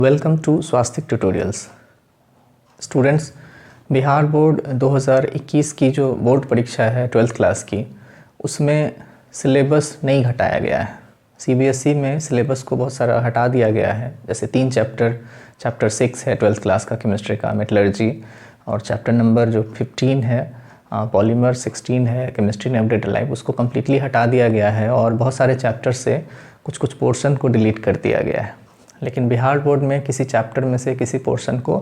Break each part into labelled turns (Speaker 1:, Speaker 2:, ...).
Speaker 1: Welcome to Swastik tutorials. Students, Bihar board 2021 की जो board परीक्षा है 12th क्लास की, उसमें सिलेबस नहीं घटाया गया है। सीबीएसई में सिलेबस को बहुत सारा हटा दिया गया है। जैसे 3 चैप्टर 6 है 12th क्लास का केमिस्ट्री का, मेटलर्जी, और चैप्टर नंबर जो 15 है पॉलीमर, 16 है केमिस्ट्री नेविगेटेड लाइफ, उसको कम्प्लीटली हटा दिया गया है। और बहुत सारे चैप्टर से कुछ पोर्शन को डिलीट कर दिया गया है। लेकिन बिहार बोर्ड में किसी चैप्टर में से किसी पोर्शन को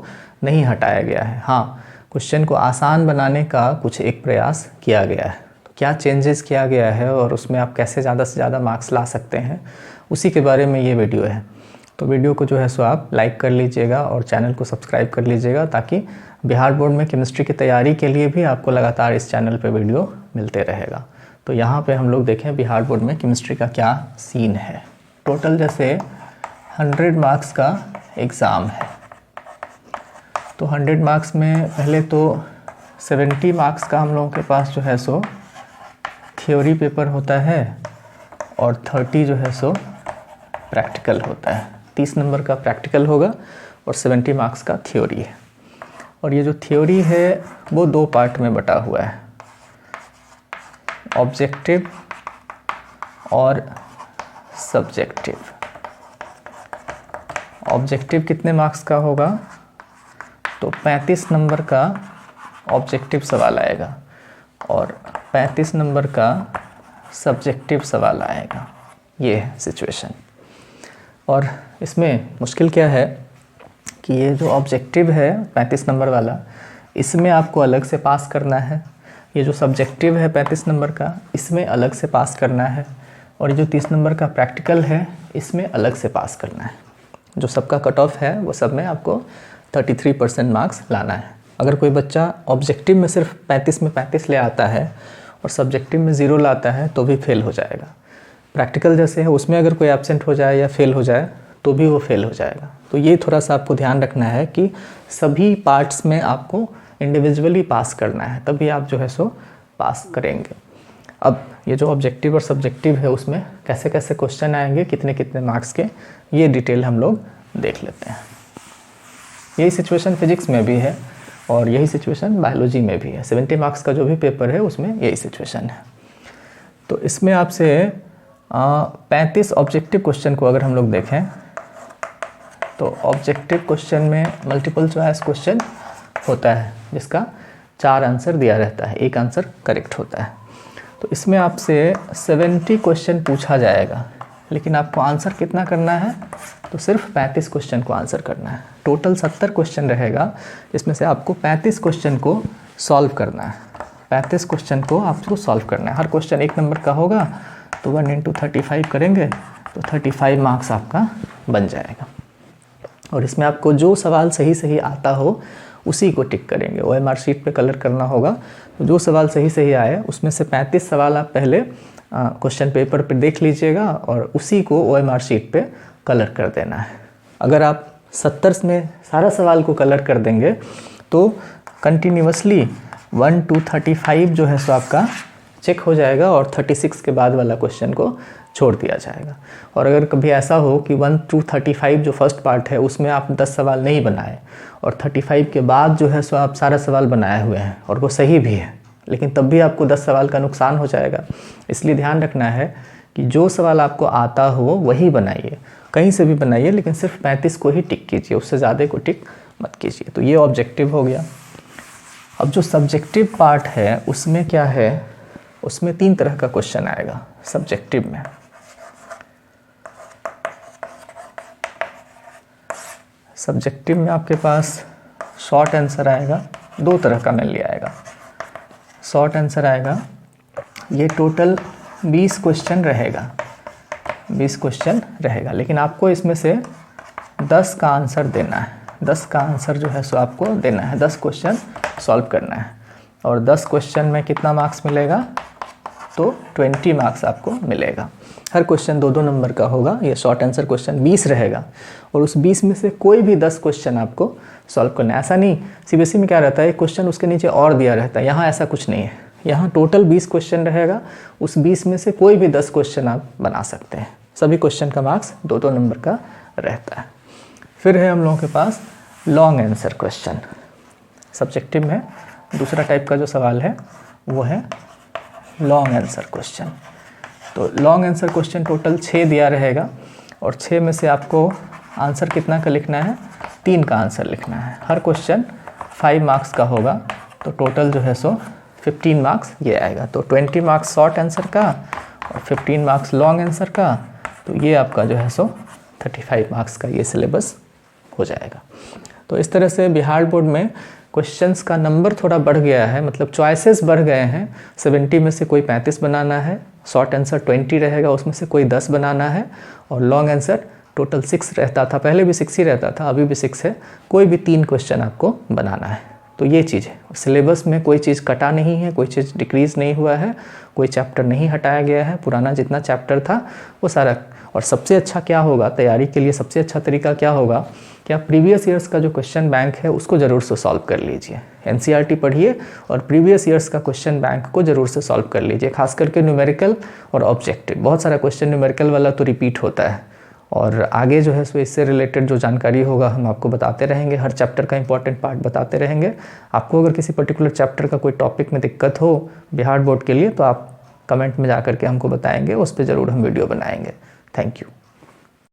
Speaker 1: नहीं हटाया गया है। हाँ, क्वेश्चन को आसान बनाने का कुछ एक प्रयास किया गया है। तो क्या चेंजेस किया गया है और उसमें आप कैसे ज़्यादा से ज़्यादा मार्क्स ला सकते हैं, उसी के बारे में ये वीडियो है। तो वीडियो को जो है सो आप लाइक कर लीजिएगा और चैनल को सब्सक्राइब कर लीजिएगा, ताकि बिहार बोर्ड में केमिस्ट्री की तैयारी के लिए भी आपको लगातार इस चैनल पर वीडियो मिलते रहेगा। तो यहाँ पर हम लोग देखें बिहार बोर्ड में केमिस्ट्री का क्या सीन है। टोटल जैसे 100 मार्क्स का एग्ज़ाम है, तो 100 मार्क्स में पहले तो 70 मार्क्स का हम लोगों के पास जो है सो थ्योरी पेपर होता है और 30 जो है सो प्रैक्टिकल होता है। 30 नंबर का प्रैक्टिकल होगा और 70 मार्क्स का थ्योरी है। और ये जो थ्योरी है वो 2 पार्ट में बटा हुआ है, ऑब्जेक्टिव और सब्जेक्टिव। ऑब्जेक्टिव कितने मार्क्स का होगा, तो 35 नंबर का ऑब्जेक्टिव सवाल आएगा और 35 नंबर का सब्जेक्टिव सवाल आएगा। ये है सिचुएशन। और इसमें मुश्किल क्या है कि ये जो ऑब्जेक्टिव है 35 नंबर वाला, इसमें आपको अलग से पास करना है। ये जो सब्जेक्टिव है 35 नंबर का, इसमें अलग से पास करना है। और ये जो 30 नंबर का प्रैक्टिकल है, इसमें अलग से पास करना है। जो सबका कट ऑफ है वो सब में आपको 33% मार्क्स लाना है। अगर कोई बच्चा ऑब्जेक्टिव में सिर्फ 35 में 35 ले आता है और सब्जेक्टिव में 0 लाता है तो भी फेल हो जाएगा। प्रैक्टिकल जैसे है उसमें अगर कोई एब्सेंट हो जाए या फेल हो जाए तो भी वो फेल हो जाएगा। तो ये थोड़ा सा आपको ध्यान रखना है कि सभी पार्ट्स में आपको इंडिविजुअली पास करना है, तभी आप जो है सो पास करेंगे। अब ये जो ऑब्जेक्टिव और सब्जेक्टिव है उसमें कैसे कैसे क्वेश्चन आएंगे, कितने कितने मार्क्स के, ये डिटेल हम लोग देख लेते हैं। यही सिचुएशन फिजिक्स में भी है और यही सिचुएशन बायोलॉजी में भी है। 70 मार्क्स का जो भी पेपर है उसमें यही सिचुएशन है। तो इसमें आपसे 35 ऑब्जेक्टिव क्वेश्चन को अगर हम लोग देखें तो ऑब्जेक्टिव क्वेश्चन में मल्टीपल चॉइस क्वेश्चन होता है जिसका 4 आंसर दिया रहता है, 1 आंसर करेक्ट होता है। तो इसमें आपसे 70 क्वेश्चन पूछा जाएगा, लेकिन आपको आंसर कितना करना है, तो सिर्फ 35 क्वेश्चन को आंसर करना है। टोटल 70 क्वेश्चन रहेगा, जिसमें से आपको 35 क्वेश्चन को सॉल्व करना है। 35 क्वेश्चन को आपको सॉल्व करना है। हर क्वेश्चन 1 नंबर का होगा, तो 1 × 35 करेंगे तो 35 मार्क्स आपका बन जाएगा। और इसमें आपको जो सवाल सही आता हो उसी को टिक करेंगे। OMR शीट पे कलर करना होगा, तो जो सवाल सही आए उसमें से 35 सवाल आप पहले क्वेश्चन पेपर पे देख लीजिएगा और उसी को OMR शीट पे कलर कर देना है। अगर आप 70 में सारा सवाल को कलर कर देंगे तो कंटिन्यूअसली 1 to 35 जो है सो आपका चेक हो जाएगा और 36 के बाद वाला क्वेश्चन को छोड़ दिया जाएगा। और अगर कभी ऐसा हो कि 1 to 35 जो फर्स्ट पार्ट है उसमें आप 10 सवाल नहीं बनाए और 35 के बाद जो है सो आप सारा सवाल बनाए हुए हैं और वो सही भी है, लेकिन तब भी आपको 10 सवाल का नुकसान हो जाएगा। इसलिए ध्यान रखना है कि जो सवाल आपको आता हो वही बनाइए, कहीं से भी बनाइए, लेकिन सिर्फ 35 को ही टिक कीजिए, उससे ज़्यादा को टिक मत कीजिए। तो ये ऑब्जेक्टिव हो गया। अब जो सब्जेक्टिव पार्ट है उसमें क्या है, उसमें 3 तरह का क्वेश्चन आएगा सब्जेक्टिव में। सब्जेक्टिव में आपके पास शॉर्ट आंसर आएगा, 2 तरह का मेनली आएगा। शॉर्ट आंसर आएगा, ये टोटल 20 क्वेश्चन रहेगा, 20 क्वेश्चन रहेगा, लेकिन आपको इसमें से 10 का आंसर देना है। 10 का आंसर जो है सो आपको देना है, 10 क्वेश्चन सॉल्व करना है। और 10 क्वेश्चन में कितना मार्क्स मिलेगा, तो 20 मार्क्स आपको मिलेगा। हर क्वेश्चन 2-2 नंबर का होगा। ये शॉर्ट आंसर क्वेश्चन 20 रहेगा और उस 20 में से कोई भी 10 क्वेश्चन आपको सॉल्व करना है। ऐसा नहीं, सीबीएसई में क्या रहता है, एक क्वेश्चन उसके नीचे और दिया रहता है, यहाँ ऐसा कुछ नहीं है। यहाँ टोटल 20 क्वेश्चन रहेगा, उस 20 में से कोई भी 10 क्वेश्चन आप बना सकते हैं। सभी क्वेश्चन का मार्क्स 2-2 नंबर का रहता है। फिर है हम लोगों के पास लॉन्ग आंसर क्वेश्चन। सब्जेक्टिव में दूसरा टाइप का जो सवाल है वो है लॉन्ग आंसर क्वेश्चन। तो लॉन्ग आंसर क्वेश्चन टोटल 6 दिया रहेगा और 6 में से आपको आंसर कितना का लिखना है, 3 का आंसर लिखना है। हर क्वेश्चन 5 मार्क्स का होगा, तो टोटल जो है सो 15 मार्क्स ये आएगा। तो 20 मार्क्स शॉर्ट आंसर का और 15 मार्क्स लॉन्ग आंसर का, तो ये आपका जो है सो 35 मार्क्स का ये सिलेबस हो जाएगा। तो इस तरह से बिहार बोर्ड में क्वेश्चंस का नंबर थोड़ा बढ़ गया है, मतलब चॉइसेस बढ़ गए हैं। 70 में से कोई 35 बनाना है, शॉर्ट आंसर 20 रहेगा, उसमें से कोई 10 बनाना है, और लॉन्ग आंसर टोटल 6 रहता था, पहले भी 6 ही रहता था, अभी भी 6 है, कोई भी 3 क्वेश्चन आपको बनाना है। तो ये चीज़ है, सिलेबस में कोई चीज़ कटा नहीं है, कोई चीज़ डिक्रीज़ नहीं हुआ है, कोई चैप्टर नहीं हटाया गया है, पुराना जितना चैप्टर था वो सारा। और सबसे अच्छा क्या होगा तैयारी के लिए, सबसे अच्छा तरीका क्या होगा कि आप प्रीवियस ईयर्स का जो क्वेश्चन बैंक है उसको ज़रूर से सॉल्व कर लीजिए। एनसीईआरटी पढ़िए और प्रीवियस ईयर्स का क्वेश्चन बैंक को ज़रूर से सॉल्व कर लीजिए, खास करके न्यूमेरिकल और ऑब्जेक्टिव। बहुत सारा क्वेश्चन न्यूमेरिकल वाला तो रिपीट होता है, और आगे जो है सो इससे रिलेटेड जो जानकारी होगा हम आपको बताते रहेंगे, हर चैप्टर का इंपॉर्टेंट पार्ट बताते रहेंगे। आपको अगर किसी पर्टिकुलर चैप्टर का कोई टॉपिक में दिक्कत हो बिहार बोर्ड के लिए, तो आप कमेंट में जा करके हमको बताएंगे, उस पर ज़रूर हम वीडियो बनाएंगे। Thank you.